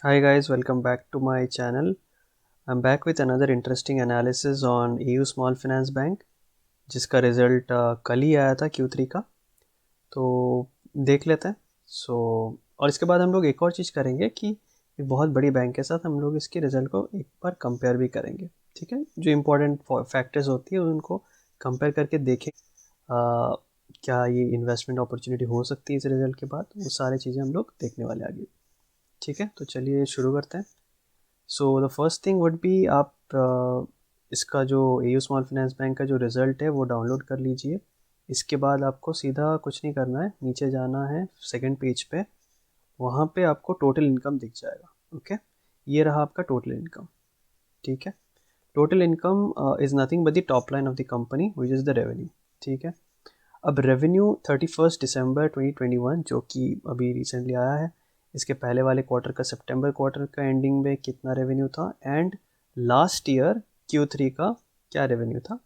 Hi guys, welcome back to my channel. I'm back with another interesting analysis on AU Small Finance Bank जिसका result कल ही आया था Q3 का। तो देख लेते हैं। और इसके बाद हम लोग एक और चीज़ करेंगे कि एक बहुत बड़ी बैंक के साथ हम लोग इसके रिज़ल्ट को एक बार कंपेयर भी करेंगे। ठीक है, जो इम्पोर्टेंट फैक्टर्स होती है उनको कंपेयर करके देखें क्या ये इन्वेस्टमेंट अपॉर्चुनिटी हो सकती है इस रिज़ल्ट के बाद। वो सारी चीज़ें हम लोग देखने वाले आगे। ठीक है, तो चलिए शुरू करते हैं। So the first thing would be आप इसका जो एयू स्मॉल फाइनेंस बैंक का जो रिज़ल्ट है वो डाउनलोड कर लीजिए। इसके बाद आपको सीधा कुछ नहीं करना है, नीचे जाना है सेकंड पेज पे। वहाँ पे आपको टोटल इनकम दिख जाएगा। ओके, ये रहा आपका टोटल इनकम। ठीक है, total income is nothing but the top line of the company which is the revenue. ठीक है, अब रेवेन्यू 31 दिसंबर 2021 जो कि अभी रिसेंटली आया है, इसके पहले वाले क्वार्टर का सितंबर क्वार्टर का एंडिंग में कितना रेवेन्यू था एंड लास्ट ईयर Q3 का क्या रेवेन्यू था,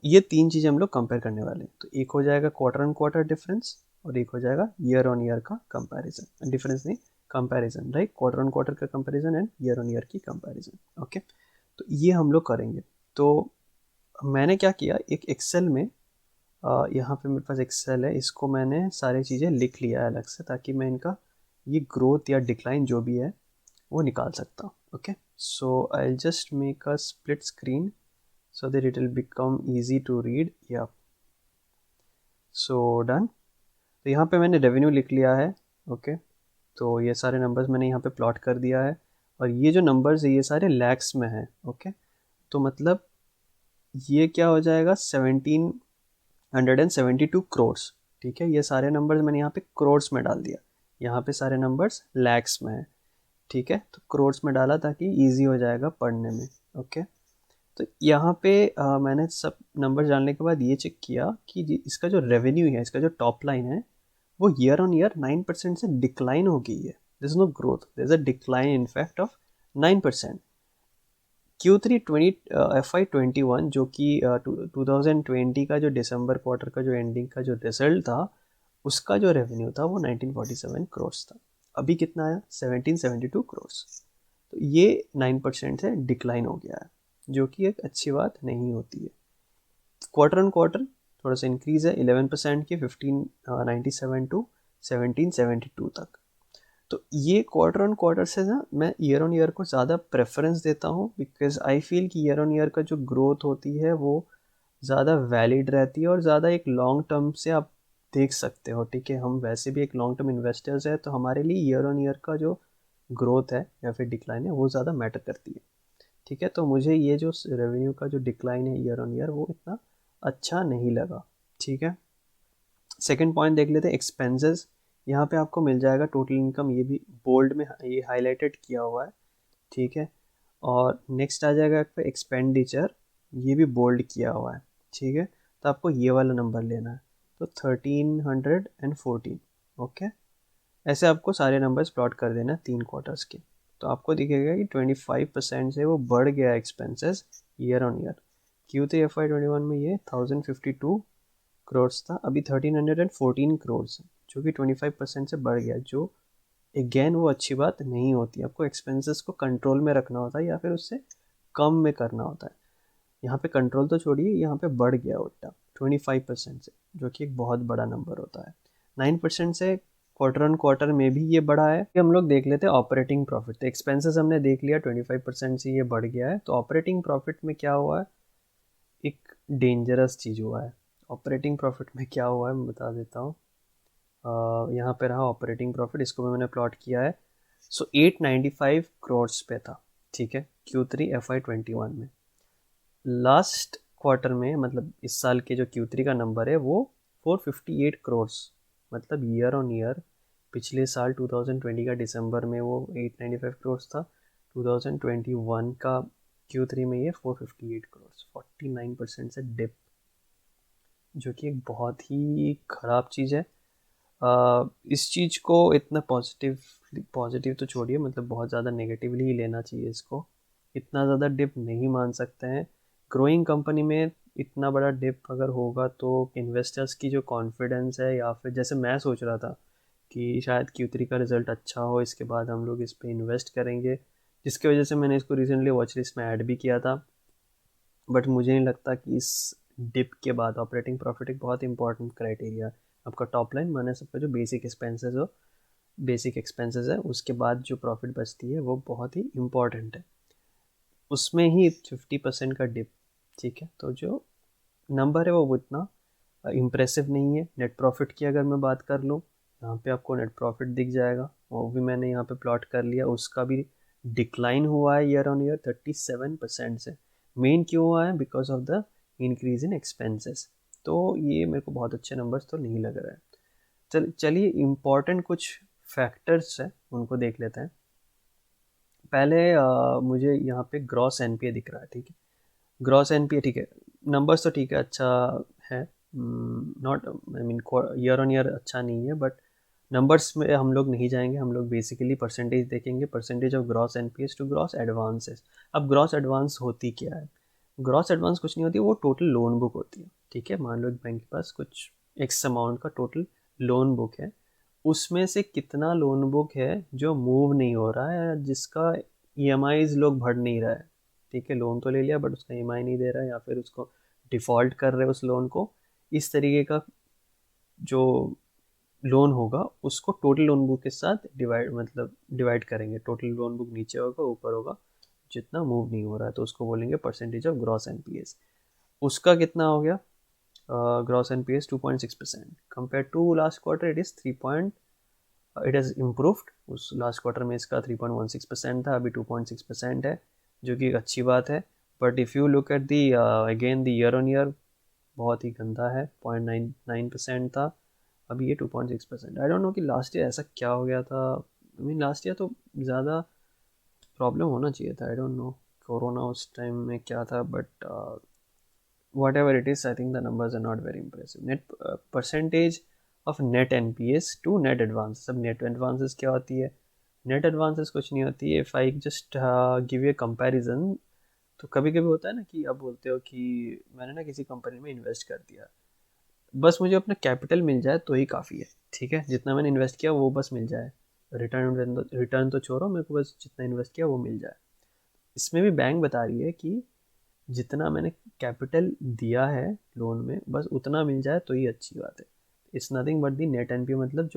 ये तीन चीज़ें हम लोग कंपेयर करने वाले हैं। तो एक हो जाएगा क्वार्टर ऑन क्वार्टर डिफरेंस और एक हो जाएगा ईयर ऑन ईयर का कंपैरिजन, डिफरेंस नहीं comparison, right. Quarter on quarter का comparison and year on year की कंपैरिजन। ओके, तो ये हम लोग करेंगे। तो मैंने क्या किया, एक एक्सेल में यहाँ पे मेरे पास एक्सेल है, इसको मैंने सारी चीज़ें लिख लिया है अलग से ताकि मैं इनका ये ग्रोथ या डिक्लाइन जो भी है वो निकाल सकता हूँ। Okay, so I just make a split screen so that it will become easy to read. Yeah, so done. तो यहाँ पे मैंने रेवेन्यू लिख लिया है। ओके, तो ये सारे नंबर्स मैंने यहाँ पे प्लॉट कर दिया है और ये जो नंबर्स है ये सारे लैक्स में हैं। ओके, तो मतलब ये क्या हो जाएगा 1772 करोड्स। ठीक है, ये सारे नंबर्स मैंने यहाँ पे करोड्स में डाल दिया, यहाँ पे सारे नंबर्स लैक्स में है। ठीक है, तो करोड्स में डाला ताकि ईजी हो जाएगा पढ़ने में। ओके, तो यहाँ पे मैंने सब नंबर जानने के बाद ये चेक किया कि इसका जो रेवेन्यू है, इसका जो टॉप लाइन है, वो ईयर ऑन ईयर 9% से डिक्लाइन हो गई है। This is no growth, this is a decline in fact of 9%। Q3 FY21 जो कि 2020 का जो दिसंबर क्वार्टर का जो एंडिंग का जो रिजल्ट था, उसका जो रेवेन्यू था वो 1947 करोड़ था। अभी कितना आया 1772 करोड़। तो ये 9% से डिक्लाइन हो गया है, जो कि एक अच्छी बात नहीं होती है। क्वार्टर ऑन क्वार्टर थोड़ा सा इंक्रीज है 11% की 1597 टू 1772 तक। तो ये क्वार्टर ऑन क्वार्टर से ना मैं ईयर ऑन ईयर को ज़्यादा प्रेफरेंस देता हूँ, बिकॉज आई फील कि ईयर ऑन ईयर का जो ग्रोथ होती है वो ज़्यादा वैलिड रहती है और ज़्यादा एक लॉन्ग टर्म से आप देख सकते हो। ठीक है, हम वैसे भी एक लॉन्ग टर्म इन्वेस्टर्स है, तो हमारे लिए ईयर ऑन ईयर का जो ग्रोथ है या फिर डिक्लाइन है वो ज़्यादा मैटर करती है। ठीक है, तो मुझे ये जो रेवेन्यू का जो डिक्लाइन है ईयर ऑन ईयर वो इतना अच्छा नहीं लगा। ठीक है, सेकंड पॉइंट देख लेते हैं, एक्सपेंसेस। यहाँ पे आपको मिल जाएगा टोटल इनकम, ये भी बोल्ड में ये हाईलाइटेड किया हुआ है। ठीक है, और नेक्स्ट आ जाएगा आपका एक्सपेंडिचर, ये भी बोल्ड किया हुआ है। ठीक है, तो आपको ये वाला नंबर लेना है, तो 1314। ओके, ऐसे आपको सारे नंबर्स प्लॉट कर देना 3 क्वार्टर्स के। तो आपको दिखेगा कि 25% से वो बढ़ गया expenses year on year. Q3 FY21 में ये 1052 करोड़ था, अभी 1314 करोड़ है, जो कि 25% से बढ़ गया, जो अगेन वो अच्छी बात नहीं होती। आपको एक्सपेंसेस को कंट्रोल में रखना होता है या फिर उससे कम में करना होता है। यहाँ पे कंट्रोल तो छोड़िए, यहाँ पे बढ़ गया उल्टा 25% से, जो कि एक बहुत बड़ा नंबर होता है। 9% से क्वार्टर ऑन क्वार्टर में भी ये बढ़ा है। हम लोग देख लेते हैं ऑपरेटिंग प्रॉफिट। तो एक्सपेंसेस हमने देख लिया 25% से ये बढ़ गया है, तो ऑपरेटिंग प्रॉफिट में क्या हुआ है, एक डेंजरस चीज़ हुआ है। ऑपरेटिंग प्रॉफिट में क्या हुआ है मैं बता देता हूँ। यहाँ पे रहा ऑपरेटिंग प्रॉफिट, इसको भी मैंने प्लॉट किया है। सो 895 करोड़ पे था। ठीक है, Q3 FY21 में। लास्ट क्वार्टर में मतलब इस साल के जो Q3 का नंबर है वो 458 करोड़, मतलब ईयर ऑन ईयर पिछले साल 2020 का दिसंबर में वो 895 करोड़ था, 2021 का Q3 में ये 458 करोड़, 49% से डिप, जो कि एक बहुत ही ख़राब चीज़ है। इस चीज़ को इतना पॉजिटिव पॉजिटिव तो छोड़िए, मतलब बहुत ज़्यादा नेगेटिवली ही लेना चाहिए इसको। इतना ज़्यादा डिप नहीं मान सकते हैं। ग्रोइंग कंपनी में इतना बड़ा डिप अगर होगा तो इन्वेस्टर्स की जो कॉन्फिडेंस है, या फिर जैसे मैं सोच रहा था कि शायद Q3 का रिज़ल्ट अच्छा हो, इसके बाद हम लोग इस पे इन्वेस्ट करेंगे, जिसकी वजह से मैंने इसको रिसेंटली वॉच लिस्ट में ऐड भी किया था। बट मुझे नहीं लगता कि इस डिप के बाद ऑपरेटिंग प्रॉफिट एक बहुत इंपॉर्टेंट क्राइटेरिया, आपका टॉप लाइन माने सबका जो बेसिक एक्सपेंसेस है उसके बाद जो प्रॉफिट बचती है वो बहुत ही इम्पॉर्टेंट है, उसमें ही 50% का डिप। ठीक है, तो जो नंबर है वो उतना इम्प्रेसिव नहीं है। नेट प्रॉफिट की अगर मैं बात कर लूँ, यहाँ पे आपको नेट प्रॉफिट दिख जाएगा, वो भी मैंने यहाँ पे प्लॉट कर लिया, उसका भी डिक्लाइन हुआ है ईयर ऑन ईयर 37% से। मेन क्यों हुआ है? Because of the increase in expenses. तो ये मेरे को बहुत अच्छे नंबर्स तो नहीं लग रहा है। चलिए इम्पॉर्टेंट कुछ फैक्टर्स है उनको देख लेते हैं। पहले मुझे यहाँ पे ग्रॉस एनपीए दिख रहा है। ठीक है, ग्रॉस एनपीए ठीक है, नंबर्स तो ठीक है, अच्छा है, not I mean year on year अच्छा नहीं है, बट नंबर्स में हम लोग नहीं जाएंगे, हम लोग बेसिकली परसेंटेज देखेंगे, percentage of gross NPAs to gross advances. अब ग्रॉस एडवांस होती क्या है? ग्रॉस एडवांस कुछ नहीं होती, वो टोटल लोन बुक होती है। ठीक है, मान लो एक बैंक के पास कुछ एक्स अमाउंट का टोटल लोन बुक है, उसमें से कितना लोन बुक है जो मूव नहीं हो रहा है, जिसका ईएमआईज लोग भर नहीं रहा है। ठीक है, लोन तो ले लिया बट उसका ईएमआई नहीं दे रहा है, या फिर उसको डिफ़ॉल्ट कर रहे हैं उस लोन को। इस तरीके का जो लोन होगा उसको टोटल लोन बुक के साथ डिवाइड करेंगे। टोटल लोन बुक नीचे होगा, ऊपर होगा, जितना मूव नहीं हो रहा है तो उसको बोलेंगे परसेंटेज ऑफ ग्रॉस एनपीएस। उसका कितना हो गया? Gross NPAs 2.6%, compare to last quarter it is 3 it has improved. उस लास्ट क्वार्टर में इसका 3.16% था, अभी 2.6% है, जो कि एक अच्छी बात है। But if you look at the again the year on year, बहुत ही गंदा है, 0.99% था, अभी ये 2.6%। आई डोंट नो कि लास्ट ईयर ऐसा क्या हो गया था। आई मीन लास्ट ईयर तो ज़्यादा प्रॉब्लम होना चाहिए था, आई डोंट नो कोरोना उस टाइम में क्या था, but whatever it is, I think the numbers are not very impressive. Net percentage of net NPS to net advances. अब net advances क्या होती है? net advances कुछ नहीं होती है। If I just give you a comparison, तो कभी कभी होता है ना कि आप बोलते हो कि मैंने ना किसी कंपनी में इन्वेस्ट कर दिया, बस मुझे अपना कैपिटल मिल जाए तो ही काफ़ी है। ठीक है, जितना मैंने इन्वेस्ट किया वो बस मिल जाए, रिटर्न तो छोड़ो, मेरे को बस जितना इन्वेस्ट किया वो मिल जाए। इसमें भी बैंक बता रही है कि जितना मैंने कैपिटल दिया है लोन में बस उतना मिल जाए तो ही अच्छी बात है। It's nothing but the net NPA, मतलब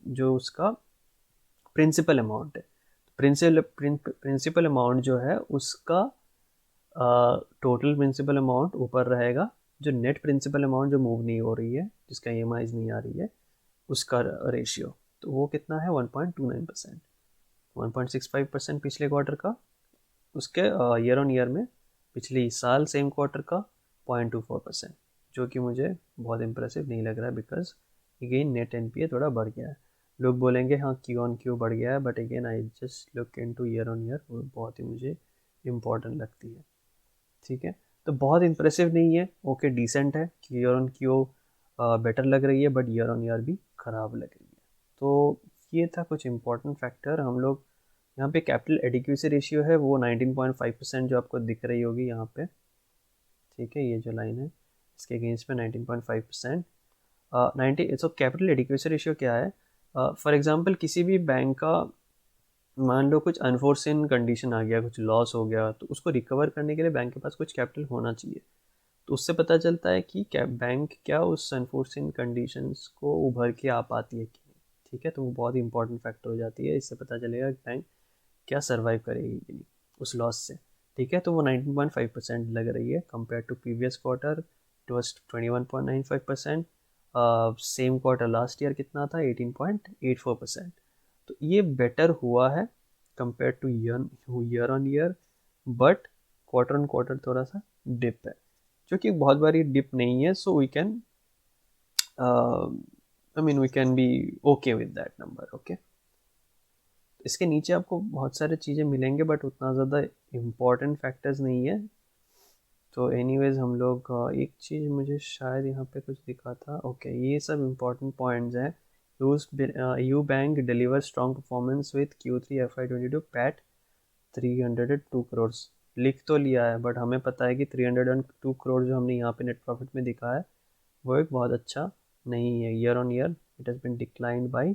जो उसका प्रिंसिपल अमाउंट है, प्रिंसिपल अमाउंट जो है उसका टोटल प्रिंसिपल अमाउंट ऊपर रहेगा, जो नेट प्रिंसिपल अमाउंट जो मूव नहीं हो रही है, जिसका ईएमआईज नहीं आ रही है, उसका रेशियो, तो वो कितना है? 1.29%, 1.65% पिछले क्वार्टर का, उसके ईयर ऑन ईयर में पिछले साल सेम क्वार्टर का 0.24%, जो कि मुझे बहुत इंप्रेसिव नहीं लग रहा है, बिकॉज अगेन नेट एनपीए थोड़ा बढ़ गया है। लोग बोलेंगे हाँ क्यू ऑन क्यू बढ़ गया है, but again I just look in to year on year, वो बहुत ही मुझे इम्पॉर्टेंट लगती है। ठीक है, तो बहुत इंप्रेसिव नहीं है, ओके डिसेंट है कि ईयर ऑन क्यू बेटर लग रही है, बट ईयर ऑन ईयर भी ख़राब लग रही है। तो ये था कुछ इंपॉर्टेंट फैक्टर। हम लोग यहाँ पे कैपिटल एडिक्वेसी रेशियो है वो 19.5%, जो आपको दिख रही होगी यहाँ पे। ठीक है, ये जो लाइन है इसके अगेंस्ट में 19.5%। 90, सो कैपिटल एडिक्वेसी रेशियो क्या है? फॉर एग्जांपल किसी भी बैंक का मान लो कुछ अनफोर्सिन कंडीशन आ गया, कुछ लॉस हो गया, तो उसको रिकवर करने के लिए बैंक के पास कुछ कैपिटल होना चाहिए। तो उससे पता चलता है कि क्या बैंक क्या उस अनफोर्सिन कंडीशंस को उभर के आ पाती है कि नहीं। ठीक है, तो वो बहुत इंपॉर्टेंट फैक्टर हो जाती है, इससे पता चलेगा कि बैंक क्या सर्वाइव करेगी कि नहीं उस लॉस से। ठीक है, तो वो 19.5% लग रही है, compare to previous quarter it was 21.95%। Same quarter last year कितना था? 18.84%। तो ये बेटर हुआ है compare to year on year, but quarter on quarter थोड़ा सा डिप है, जो कि बहुत बारी डिप नहीं है, so we can I mean we can be okay with that number. Okay, इसके नीचे आपको बहुत सारे चीज़ें मिलेंगे बट उतना ज़्यादा इम्पॉर्टेंट फैक्टर्स नहीं है। तो एनीवेज हम लोग एक चीज़ मुझे शायद यहाँ पे कुछ दिखा था, ओके ये सब इम्पॉर्टेंट पॉइंट्स हैं। You bank deliver strong performance with Q3 FY22 PAT 302 crore. लिख तो लिया है बट हमें पता है कि 302 करोड़ जो हमने यहाँ पे नेट प्रॉफिट में दिखा है वो एक बहुत अच्छा नहीं है। Year on year it has been declined by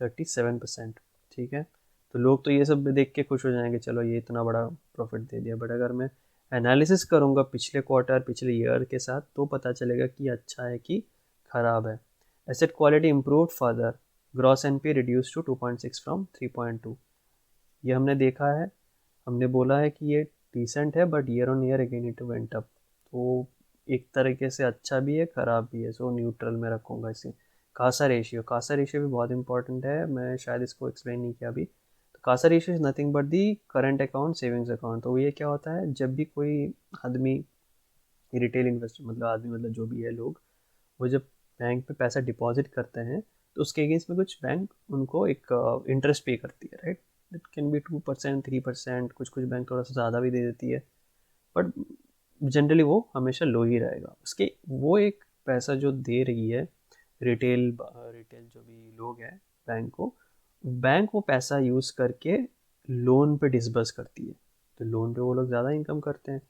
37%। ठीक है, तो लोग तो ये सब देख के खुश हो जाएंगे, चलो ये इतना बड़ा प्रॉफिट दे दिया, बट अगर मैं एनालिसिस करूँगा पिछले क्वार्टर पिछले ईयर के साथ तो पता चलेगा कि अच्छा है कि ख़राब है। Asset quality improved further, gross NPA reduce to 2.6 from 3.2। ये हमने देखा है, हमने बोला है कि ये डिसेंट है, but year on year again it went up, तो एक तरीके से अच्छा भी है ख़राब भी है, सो न्यूट्रल में रखूँगा इसे। कासा रेशियो, कासा रेशियो भी बहुत इंपॉर्टेंट है, मैं शायद इसको एक्सप्लेन नहीं किया अभी। तो CASA ratio is nothing but the current account savings account. तो ये क्या होता है, जब भी कोई आदमी रिटेल इन्वेस्टर मतलब आदमी मतलब जो भी है लोग, वो जब बैंक पे पैसा डिपॉजिट करते हैं तो उसके अगेंस्ट में कुछ बैंक उनको एक इंटरेस्ट पे करती है, राइट। इट कैन बी 2%, 3%, कुछ कुछ बैंक थोड़ा सा ज़्यादा भी दे देती है, बट जनरली वो हमेशा लो ही रहेगा उसके। वो एक पैसा जो दे रही है रिटेल जो भी लोग हैं बैंक को, बैंक वो पैसा यूज़ करके लोन पे डिसबर्स करती है, तो लोन पे वो लोग ज़्यादा इनकम करते हैं।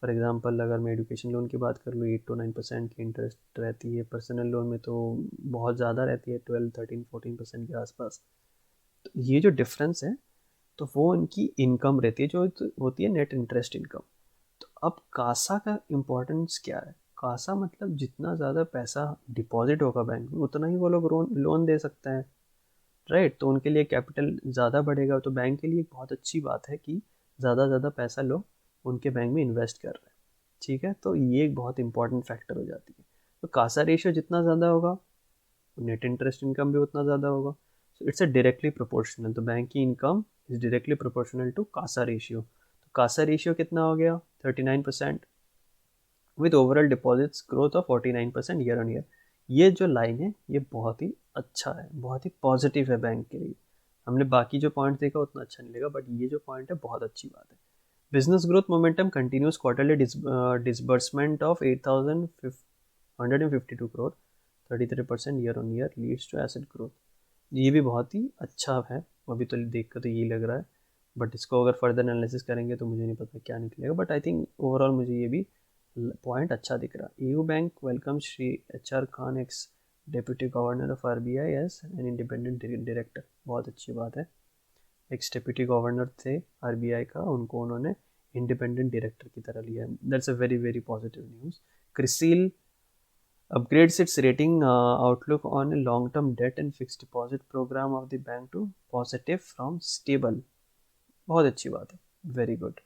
फॉर एग्जांपल अगर मैं एजुकेशन लोन की बात कर लूँ, 8 to 9% की इंटरेस्ट रहती है, पर्सनल लोन में तो बहुत ज़्यादा रहती है, 12, 13, 14% के आसपास। तो ये जो डिफरेंस है, तो वो उनकी इनकम रहती है जो होती है नेट इंटरेस्ट इनकम। तो अब कासा का इम्पोर्टेंस क्या है, कासा मतलब जितना ज़्यादा पैसा डिपॉजिट होगा बैंक में उतना ही वो लोग लोन दे सकते हैं, राइट। तो उनके लिए कैपिटल ज़्यादा बढ़ेगा, तो बैंक के लिए एक बहुत अच्छी बात है कि ज़्यादा ज़्यादा पैसा लोग उनके बैंक में इन्वेस्ट कर रहे हैं। ठीक है, तो ये एक बहुत इंपॉर्टेंट फैक्टर हो जाती है। तो कासा रेशियो जितना ज़्यादा होगा, नेट इंटरेस्ट इनकम भी उतना ज़्यादा होगा। So it's a directly proportional, तो बैंक की income is directly proportional to CASA ratio. तो कासा रेशियो कितना हो गया, 39%, with overall deposits growth of 49% year on year. ये जो लाइन है ये बहुत ही अच्छा है, बहुत ही पॉजिटिव है बैंक के लिए। हमने बाकी जो पॉइंट देखा उतना अच्छा नहीं लगा, बट ये जो पॉइंट है बहुत अच्छी बात है। Business growth momentum continues, quarterly disbursement of 8,152 crore, 33% year on year leads to asset growth. ये भी बहुत ही अच्छा है, अभी तो देख कर तो यही लग रहा है, बट इसको अगर फर्दर एनालिसिस करेंगे तो मुझे नहीं पता क्या निकलेगा, बट आई थिंक ओवरऑल मुझे ये भी पॉइंट अच्छा दिख रहा। EU bank welcome Shri HR Khan, ex deputy governor of RBI as an independent director. बहुत अच्छी बात है, एक्स डेप्यूटी गवर्नर थे RBI का, उनको उन्होंने इंडिपेंडेंट डायरेक्टर की तरह लिया है। That's a very very positive news. CRISIL upgrades its rating outlook on a long-term debt and fixed deposit program of the bank to positive from stable। बहुत अच्छी बात है, वेरी गुड।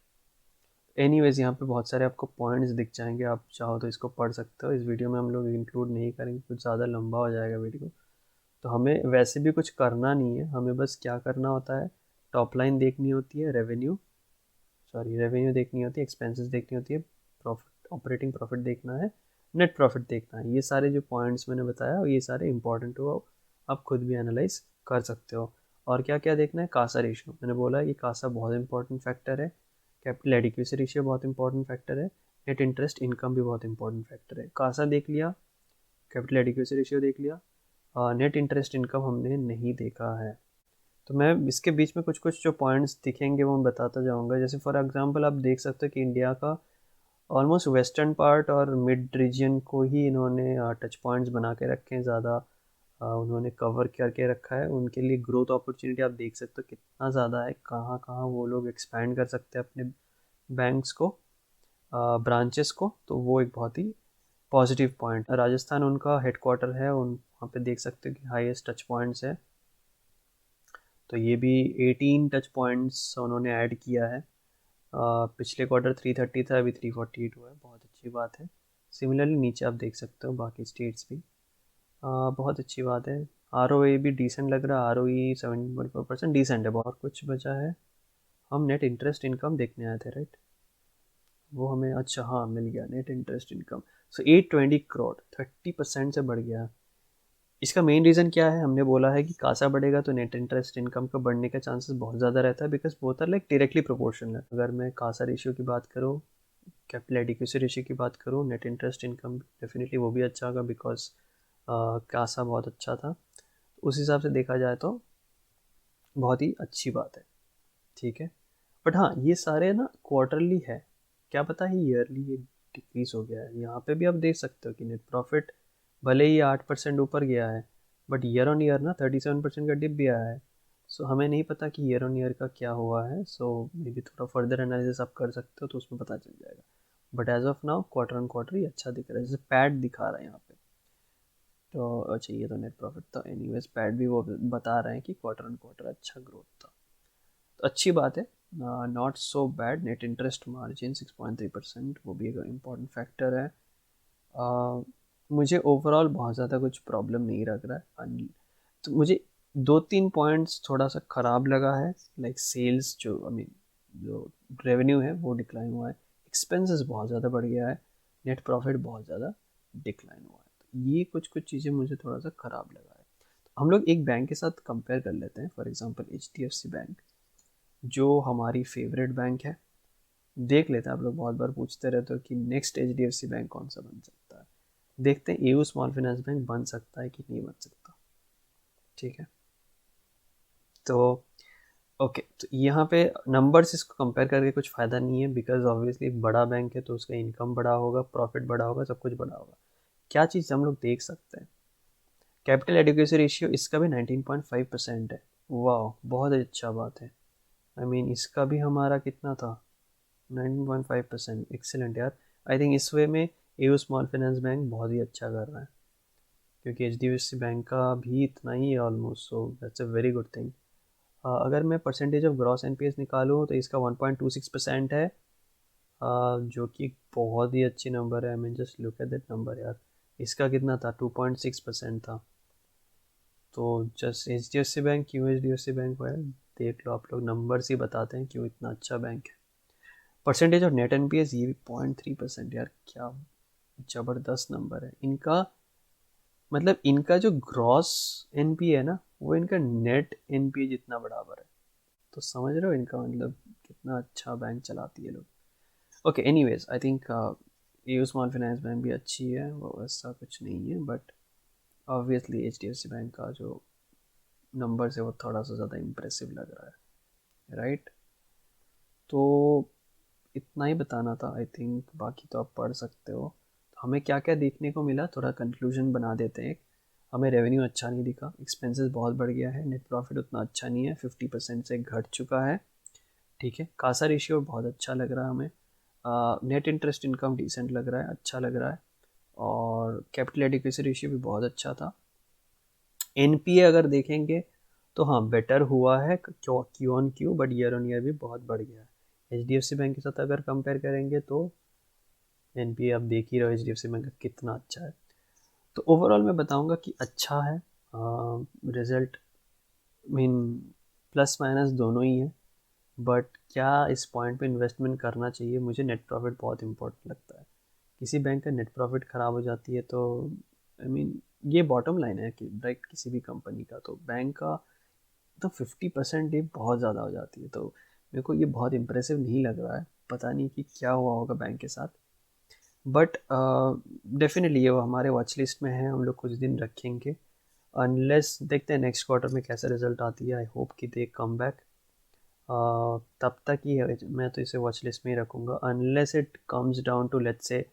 एनीवेज यहाँ पे बहुत सारे आपको पॉइंट्स दिख जाएंगे, आप चाहो तो इसको पढ़ सकते हो। इस वीडियो में हम लोग इंक्लूड नहीं करेंगे, कुछ ज़्यादा लंबा हो जाएगा वीडियो। तो हमें वैसे भी कुछ करना नहीं है, हमें बस क्या करना होता है, टॉप लाइन देखनी होती है, रेवेन्यू देखनी होती है, एक्सपेंसेस देखनी होती है, प्रॉफिट ऑपरेटिंग प्रॉफिट देखना है, नेट प्रॉफिट देखना है। ये सारे जो पॉइंट्स मैंने बताया ये सारे इंपॉर्टेंट हो, आप खुद भी एनालाइज कर सकते हो। और क्या क्या देखना है, कासा रेशियो मैंने बोला है कि कासा बहुत इंपॉर्टेंट फैक्टर है, कैपिटल एडिक्वेसी रेशियो बहुत इंपॉर्टेंट फैक्टर है, नेट इंटरेस्ट इनकम भी बहुत इंपॉर्टेंट फैक्टर है। कासा देख लिया, कैपिटल एडिक्वेसी रेशियो देख लिया, नेट इंटरेस्ट इनकम हमने नहीं देखा है। तो मैं इसके बीच में कुछ कुछ जो पॉइंट्स दिखेंगे वो मैं बताता जाऊंगा। जैसे फॉर एग्जांपल आप देख सकते हो कि इंडिया का ऑलमोस्ट वेस्टर्न पार्ट और मिड रीजन को ही इन्होंने टच पॉइंट्स बना के रखे हैं, ज़्यादा उन्होंने कवर करके रखा है। उनके लिए ग्रोथ अपॉर्चुनिटी आप देख सकते हो कितना ज़्यादा है, कहाँ कहाँ वो लोग एक्सपैंड कर सकते हैं अपने बैंक्स को, ब्रांचेस को। तो वो एक बहुत ही पॉजिटिव पॉइंट। राजस्थान उनका हेडक्वार्टर है, उन वहाँ पे देख सकते हो कि हाईएस्ट टच पॉइंट्स है, तो ये भी 18 टच पॉइंट्स उन्होंने ऐड किया है। पिछले क्वार्टर 330 था, अभी 348 हुआ है, बहुत अच्छी बात है। सिमिलरली नीचे आप देख सकते हो बाकी स्टेट्स भी, बहुत अच्छी बात है। ROA भी डिसेंट लग रहा है, ROE 7.4% डिसेंट है। बहुत कुछ बचा है, हम नेट इंटरेस्ट इनकम देखने आए थे, राइट। वो हमें अच्छा हाँ मिल गया, नेट इंटरेस्ट इनकम। सो 820 करोड़, 30% से बढ़ गया। इसका मेन रीज़न क्या है, हमने बोला है कि कासा बढ़ेगा तो नेट इंटरेस्ट इनकम का बढ़ने का चांसेस बहुत ज़्यादा रहता है, because both are like directly proportional है। अगर मैं कासा रेशियो की बात करूँ, कैपिटल एडिक्वेसी रेशियो की बात करूँ, नेट इंटरेस्ट इनकम डेफिनेटली वो भी अच्छा होगा, बिकॉज कासा बहुत अच्छा था। उस हिसाब से देखा जाए तो बहुत ही अच्छी बात है, ठीक है। बट हाँ ये सारे ना क्वार्टरली है, क्या पता है ईयरली ये डिक्रीज हो गया है। यहाँ पे भी आप देख सकते हो कि नेट प्रॉफिट भले ही 8% ऊपर गया है, बट ईयर ऑन ईयर ना 37% का डिप भी आया है। सो हमें नहीं पता कि ईयर ऑन ईयर का क्या हुआ है, सो मे बी थोड़ा फर्दर एनालिसिस आप कर सकते हो तो उसमें पता चल जाएगा। But as of now quarter on quarter ही अच्छा दिख रहा है, जैसे पैड दिखा रहा है यहाँ पे। तो अच्छा ये तो नेट प्रॉफिट था, एनीवेज पैड भी वो बता रहे हैं कि क्वार्टर ऑन क्वार्टर अच्छा ग्रोथ था, तो अच्छी बात है। Not so bad. Net interest margin 6.3%, वो भी एक इम्पॉर्टेंट फैक्टर है। मुझे ओवरऑल बहुत ज़्यादा कुछ प्रॉब्लम नहीं लग रहा है। तो मुझे 2-3 पॉइंट्स थोड़ा सा ख़राब लगा है, लाइक सेल्स जो आई मीन जो रेवेन्यू है वो डिक्लाइन हुआ है, एक्सपेंसेस बहुत ज़्यादा बढ़ गया है, नेट प्रॉफिट बहुत ज़्यादा डिक्लाइन हुआ है। तो ये कुछ कुछ चीज़ें मुझे थोड़ा सा ख़राब लगा है। तो हम लोग एक बैंक के साथ कंपेयर कर लेते हैं, फॉर एग्जांपल HDFC बैंक, जो हमारी फेवरेट बैंक है। देख लेते हैं, आप लोग बहुत बार पूछते रहते हो कि नेक्स्ट HDFC बैंक कौन सा बन सकता है। देखते हैं AU स्मॉल फाइनेंस बैंक बन सकता है कि नहीं बन सकता। ठीक है, तो ओके, तो यहाँ पे नंबर्स इसको कंपेयर करके कुछ फ़ायदा नहीं है, बिकॉज ऑब्वियसली बड़ा बैंक है तो उसका इनकम बड़ा होगा, प्रॉफिट बड़ा होगा, सब कुछ बड़ा होगा। क्या चीज़ हम लोग देख सकते हैं, कैपिटल एडिक्वेसी रेशियो इसका भी 19.5% है। वाह, बहुत अच्छा बात है। आई मीन इसका भी हमारा कितना था, 19.5%, एक्सीलेंट यार। आई थिंक इस वे में एयू स्मॉल फाइनेंस बैंक बहुत ही अच्छा कर रहा है, क्योंकि HDFC बैंक का भी इतना ही है almost, so that's a very good thing. अगर मैं परसेंटेज ऑफ ग्रॉस NPS निकालूँ तो इसका 1.26% है, जो कि बहुत ही अच्छी नंबर है। I mean just look at that number यार। इसका कितना था, 2.6% था। तो जस्ट HDFC बैंक क्यों HDFC बैंक है, देख लो आप लोग, नंबर्स ही बताते हैं क्यों इतना अच्छा बैंक है। परसेंटेज ऑफ नेट NPS ये भी 0.3% यार, क्या ज़बरदस्त नंबर है इनका। मतलब इनका जो ग्रॉस NPA है ना, वो इनका नेट NPA जितना बराबर है। तो समझ रहे हो इनका मतलब कितना अच्छा बैंक चलाती है लोग। ओके, एनीवेज आई थिंक ये स्मॉल फाइनेंस बैंक भी अच्छी है, वो ऐसा कुछ नहीं है, बट ऑब्वियसली HDFC बैंक का जो नंबर है वो थोड़ा सा ज़्यादा इम्प्रेसिव लग रहा है, राइट। तो इतना ही बताना था आई थिंक, बाकी तो आप पढ़ सकते हो। तो हमें क्या क्या देखने को मिला, थोड़ा कंक्लूजन बना देते हैं। हमें रेवेन्यू अच्छा नहीं दिखा, एक्सपेंसेस बहुत बढ़ गया है, नेट प्रॉफिट उतना अच्छा नहीं है, 50% से घट चुका है। ठीक है, कासा रेशियो बहुत अच्छा लग रहा है हमें, नेट इंटरेस्ट इनकम डिसेंट लग रहा है, अच्छा लग रहा है, और कैपिटल एडिक्वेसी रेशियो भी बहुत अच्छा था। NPA अगर देखेंगे तो हाँ बेटर हुआ है Q on Q, but year on year भी बहुत बढ़ गया है। HDFC बैंक के साथ अगर कंपेयर करेंगे तो NPA आप देख ही रहो HDFC बैंक का कितना अच्छा है। तो ओवरऑल मैं बताऊंगा कि अच्छा है रिजल्ट, मीन प्लस माइनस दोनों ही है। बट क्या इस पॉइंट पे इन्वेस्टमेंट करना चाहिए, मुझे नेट प्रॉफिट बहुत इंपॉर्टेंट लगता है। किसी बैंक का नेट प्रॉफिट ख़राब हो जाती है तो आई मीन ये बॉटम लाइन है कि राइट, किसी भी कंपनी का, तो बैंक का तो 50% ये बहुत ज़्यादा हो जाती है। तो मेरे को ये बहुत इम्प्रेसिव नहीं लग रहा है, पता नहीं कि क्या हुआ होगा बैंक के साथ। बट डेफिनेटली ये वो हमारे वॉच लिस्ट में है, हम लोग कुछ दिन रखेंगे। अनलेस देखते हैं नेक्स्ट क्वार्टर में कैसा रिजल्ट आती है, आई होप कि दे कम बैक। तब तक ही मैं तो इसे वॉच लिस्ट में ही रखूँगा, unless it comes down to let's say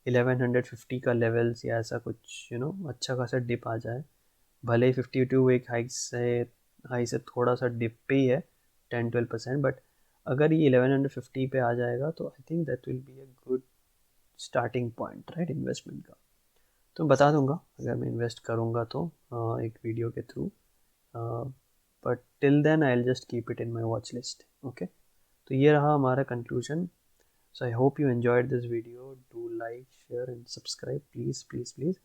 1150 का लेवल्स या ऐसा कुछ, अच्छा खासा डिप आ जाए। भले ही 52 एक हाई से थोड़ा सा डिप पे ही है, 10-12%, बट अगर ये 1150 पे आ जाएगा तो I think that will be a good starting point, right, investment का। तो बता दूंगा अगर मैं इन्वेस्ट करूँगा तो एक वीडियो के through, but till then I will just keep it in my watch list. Okay, तो ये रहा हमारा conclusion. So I hope you enjoyed this video, do like share and subscribe please please please.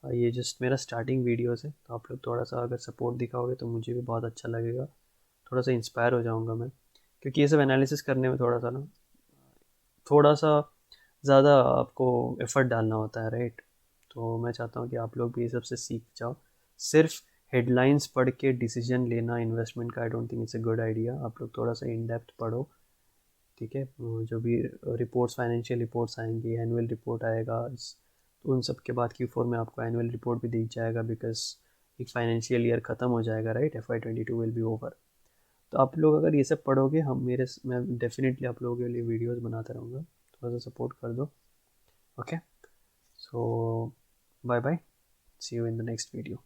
ये just मेरा starting videos है, तो आप लोग थोड़ा सा अगर सपोर्ट दिखाओगे तो मुझे भी बहुत अच्छा लगेगा, थोड़ा सा इंस्पायर हो जाऊंगा मैं, क्योंकि ये सब एनालिसिस करने में थोड़ा सा ना, थोड़ा सा ज़्यादा आपको एफर्ट डालना होता है, राइट। तो मैं चाहता हूँ कि आप लोग भी ये सब से सीख जाओ। सिर्फ हेडलाइंस पढ़ के डिसीजन लेना इन्वेस्टमेंट का, I don't think it's a good idea. आप लोग थोड़ा सा इन डेप्थ पढ़ो, ठीक है। जो भी रिपोर्ट्स, फाइनेंशियल रिपोर्ट्स आएंगी, एनुअल रिपोर्ट आएगा, तो उन सब के बाद Q4 में आपको एनुअल रिपोर्ट भी दिख जाएगा, बिकॉज एक फाइनेंशियल ईयर ख़त्म हो जाएगा, right, FY22 will be over. तो आप लोग अगर ये सब पढ़ोगे, मैं डेफिनेटली आप लोगों के लिए वीडियोज़ बनाता रहूँगा, थोड़ा सा सपोर्ट कर दो। Okay, so bye bye, see you in the next video.